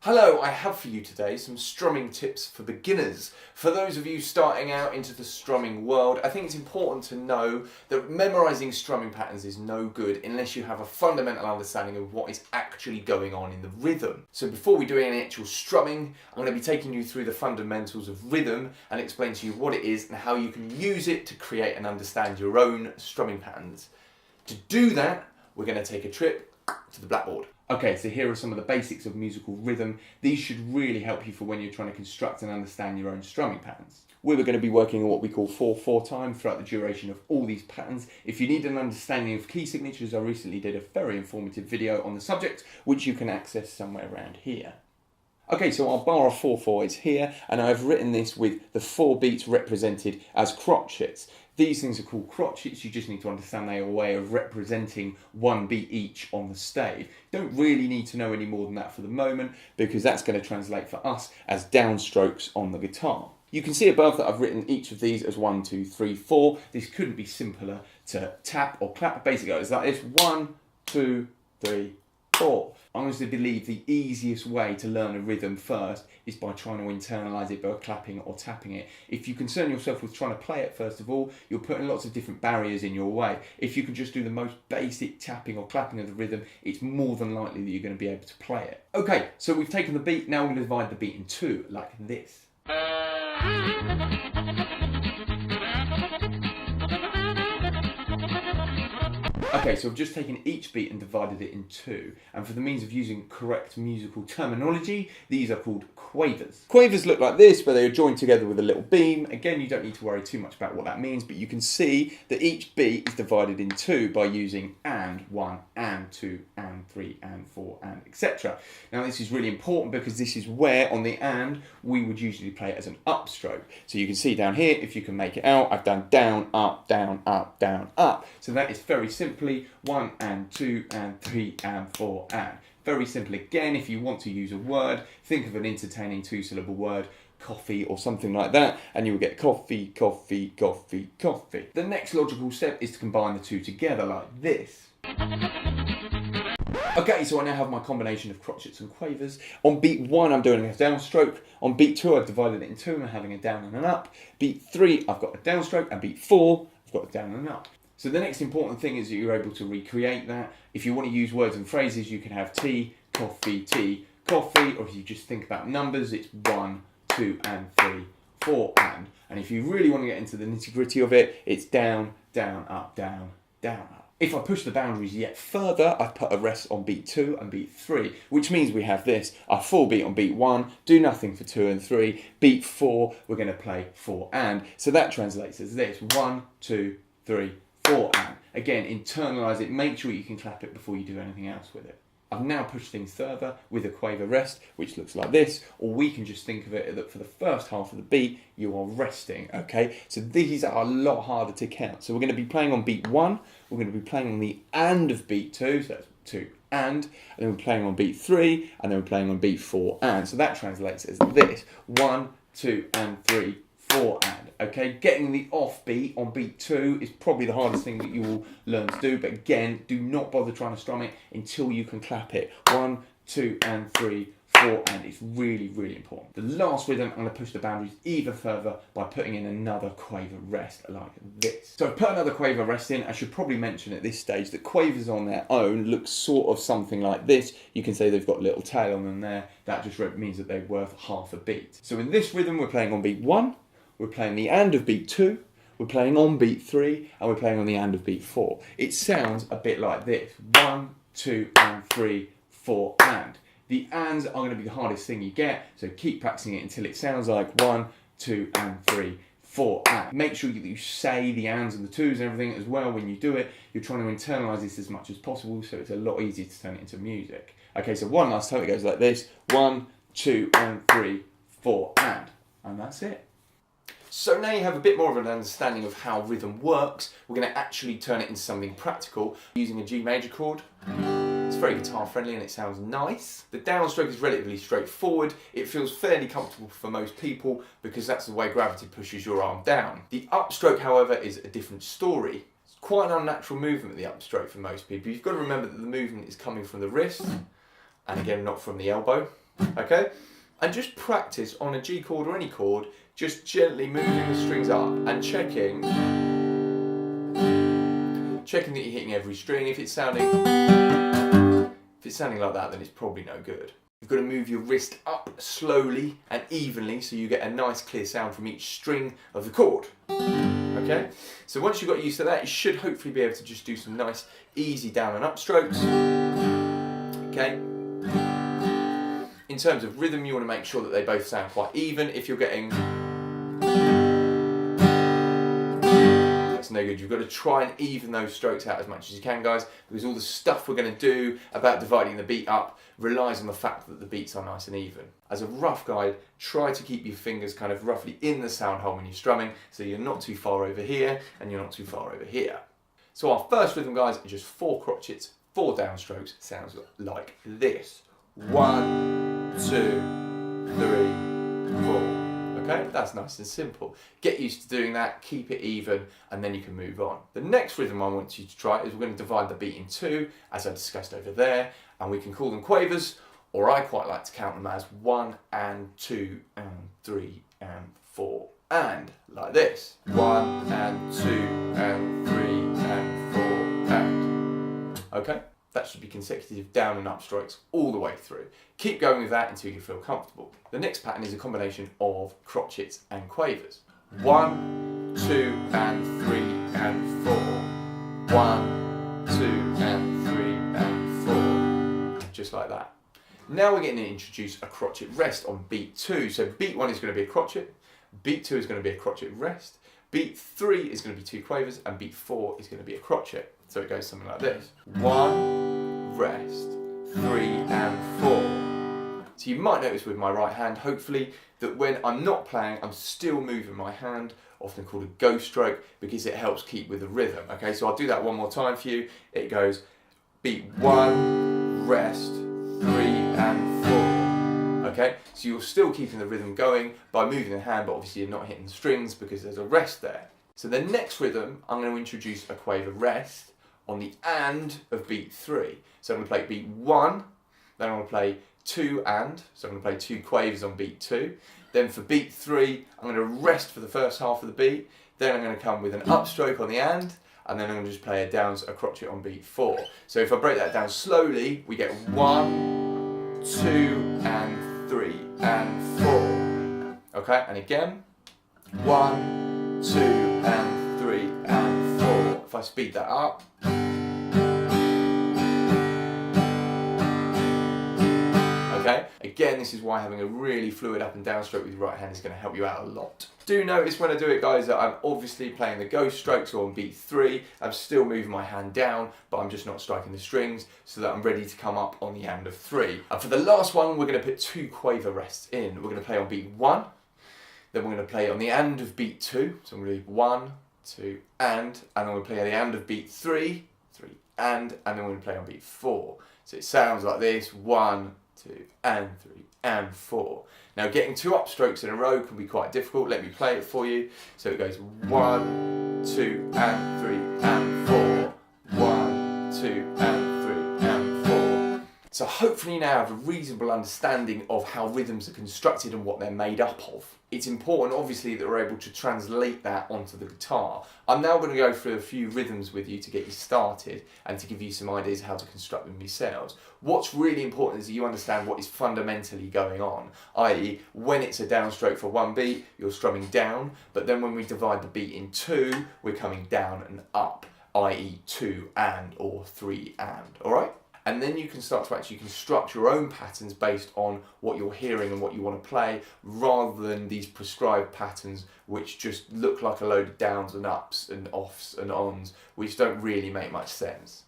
Hello, I have for you today some strumming tips for beginners. For those of you starting out into the strumming world, I think it's important to know that memorising strumming patterns is no good unless you have a fundamental understanding of what is actually going on in the rhythm. So before we do any actual strumming, I'm going to be taking you through the fundamentals of rhythm and explain to you what it is and how you can use it to create and understand your own strumming patterns. To do that, we're going to take a trip to the blackboard. Okay, so here are some of the basics of musical rhythm. These should really help you for when you're trying to construct and understand your own strumming patterns. We were going to be working on what we call 4/4 time throughout the duration of all these patterns. If you need an understanding of key signatures, I recently did a very informative video on the subject, which you can access somewhere around here. Okay, so our bar of 4/4 is here, and I've written this with the 4 beats represented as crotchets. These things are called crotchets. You just need to understand they are a way of representing 1 beat each on the stave. You don't really need to know any more than that for the moment, because that's going to translate for us as downstrokes on the guitar. You can see above that I've written each of these as 1, 2, 3, 4. This couldn't be simpler to tap or clap. Basically, it's like this: 1, 2, 3, 4. I honestly believe the easiest way to learn a rhythm first is by trying to internalise it by clapping or tapping it. If you concern yourself with trying to play it first of all, you're putting lots of different barriers in your way. If you can just do the most basic tapping or clapping of the rhythm, it's more than likely that you're going to be able to play it. Okay, so we've taken the beat, now we're going to divide the beat in two, like this. Okay, so I've just taken each beat and divided it in two, and for the means of using correct musical terminology, these are called quavers. Quavers look like this, where they are joined together with a little beam. Again, you don't need to worry too much about what that means, but you can see that each beat is divided in two by using and 1, and 2, and 3, and 4, and etc. Now this is really important because this is where, on the and, we would usually play it as an upstroke. So you can see down here, if you can make it out, I've done down, up, down, up, down, up. So that is very simply 1 and 2 and 3 and 4 and. Very simple. Again, if you want to use a word, think of an entertaining 2-syllable word, coffee or something like that, and you will get coffee, coffee, coffee, coffee. The next logical step is to combine the two together like this. Okay, so I now have my combination of crotchets and quavers. On beat 1, I'm doing a downstroke. On beat 2, I've divided it in two and I'm having a down and an up. Beat 3, I've got a downstroke, and beat 4, I've got a down and an up. So the next important thing is that you're able to recreate that. If you want to use words and phrases, you can have tea, coffee, or if you just think about numbers, it's 1, 2, and 3, 4, and. And if you really want to get into the nitty-gritty of it, it's down, down, up, down, down, up. If I push the boundaries yet further, I've put a rest on beat 2 and beat 3, which means we have this: our full beat on beat 1, do nothing for 2 and 3, beat 4, we're going to play 4 and. So that translates as this: 1, 2, 3, 4 and. Again, internalise it, make sure you can clap it before you do anything else with it. I've now pushed things further with a Quaver Rest, which looks like this, or we can just think of it that for the first half of the beat, you are resting, okay? So these are a lot harder to count. So we're going to be playing on beat 1, we're going to be playing on the and of beat 2, so that's 2 and then we're playing on beat 3, and then we're playing on beat 4 and. So that translates as this: 1, 2, and 3, 4 and. Okay, getting the off beat on beat 2 is probably the hardest thing that you will learn to do, but again, do not bother trying to strum it until you can clap it. 1, 2, and 3, 4 and. It's really, really important. The last rhythm, I'm going to push the boundaries even further by putting in another Quaver Rest like this. So I've put another Quaver Rest in. I should probably mention at this stage that quavers on their own look sort of something like this. You can say they've got a little tail on them there. That just means that they're worth half a beat. So in this rhythm, we're playing on beat 1, we're playing the and of beat 2, we're playing on beat 3, and we're playing on the and of beat 4. It sounds a bit like this: 1, 2, and 3, 4 and. The ands are going to be the hardest thing you get, so keep practicing it until it sounds like 1, 2, and 3, 4 and. Make sure that you say the ands and the twos and everything as well when you do it. You're trying to internalise this as much as possible, so it's a lot easier to turn it into music. Okay, so one last time it goes like this: 1, 2, and 3, 4 and that's it. So now you have a bit more of an understanding of how rhythm works. We're going to actually turn it into something practical using a G major chord. It's very guitar friendly and it sounds nice. The downstroke is relatively straightforward. It feels fairly comfortable for most people because that's the way gravity pushes your arm down. The upstroke, however, is a different story. It's quite an unnatural movement, the upstroke, for most people. You've got to remember that the movement is coming from the wrist and again not from the elbow. Okay? And just practice on a G chord or any chord, just gently moving the strings up and checking that you're hitting every string. If it's sounding like that, then it's probably no good. You've got to move your wrist up slowly and evenly so you get a nice clear sound from each string of the chord. Okay? So once you've got used to that, you should hopefully be able to just do some nice easy down and up strokes. Okay? In terms of rhythm, you want to make sure that they both sound quite even. If you're getting... that's no good. You've got to try and even those strokes out as much as you can, guys, because all the stuff we're going to do about dividing the beat up relies on the fact that the beats are nice and even. As a rough guide, try to keep your fingers kind of roughly in the sound hole when you're strumming, so you're not too far over here and you're not too far over here. So our first rhythm, guys, is just 4 crotchets, 4 downstrokes. Sounds like this. 1, 2, 3, 4. Okay, that's nice and simple. Get used to doing that, keep it even, and then you can move on. The next rhythm I want you to try is we're going to divide the beat in 2, as I discussed over there, and we can call them quavers, or I quite like to count them as 1 and 2 and 3 and 4, and like this. 1 and 2 and 3 and 4 and. Okay? That should be consecutive down and up strokes all the way through. Keep going with that until you feel comfortable. The next pattern is a combination of crotchets and quavers. 1, 2 and 3 and 4. 1, 2 and 3 and 4. Just like that. Now we're going to introduce a crotchet rest on beat 2. So beat 1 is going to be a crotchet, beat 2 is going to be a crotchet rest, beat 3 is going to be 2 quavers, and beat 4 is going to be a crotchet. So it goes something like this. 1, rest, 3 and 4. So you might notice with my right hand, hopefully, that when I'm not playing, I'm still moving my hand, often called a ghost stroke, because it helps keep with the rhythm. Okay, so I'll do that one more time for you. It goes beat 1, rest, 3 and 4. Okay, so you're still keeping the rhythm going by moving the hand, but obviously you're not hitting the strings because there's a rest there. So the next rhythm, I'm going to introduce a quaver rest on the and of beat 3. So I'm going to play beat 1, then I'm going to play 2 and, so I'm going to play 2 quavers on beat 2. Then for beat 3, I'm going to rest for the first half of the beat, then I'm going to come with an upstroke on the and then I'm going to just play a crotchet on beat 4. So if I break that down slowly, we get 1, 2 and 3 and 4. Okay, and again, 1, 2 and 3 and 4. If I speed that up, okay, again, this is why having a really fluid up and down stroke with your right hand is going to help you out a lot. Do notice when I do it, guys, that I'm obviously playing the ghost strokes, or on beat 3, I'm still moving my hand down, but I'm just not striking the strings, so that I'm ready to come up on the and of 3. And for the last one, we're going to put 2 quaver rests in. We're going to play on beat 1, then we're going to play on the and of beat 2, so I'm going to do 1, 2, and then we'll play on the and of beat 3, 3, and then we're going to play on beat 4. So it sounds like this: 1, 2 and 3 and 4. Now getting 2 upstrokes in a row can be quite difficult. Let me play it for you. So it goes 1, 2 and 3 and 4. 1, 2 and 3 and 4. So hopefully you now have a reasonable understanding of how rhythms are constructed and what they're made up of. It's important, obviously, that we're able to translate that onto the guitar. I'm now going to go through a few rhythms with you to get you started and to give you some ideas how to construct them yourselves. What's really important is that you understand what is fundamentally going on, i.e. when it's a downstroke for one beat, you're strumming down, but then when we divide the beat in 2, we're coming down and up, i.e. 2 and or 3 and, alright? And then you can start to actually construct your own patterns based on what you're hearing and what you want to play, rather than these prescribed patterns which just look like a load of downs and ups and offs and ons, which don't really make much sense.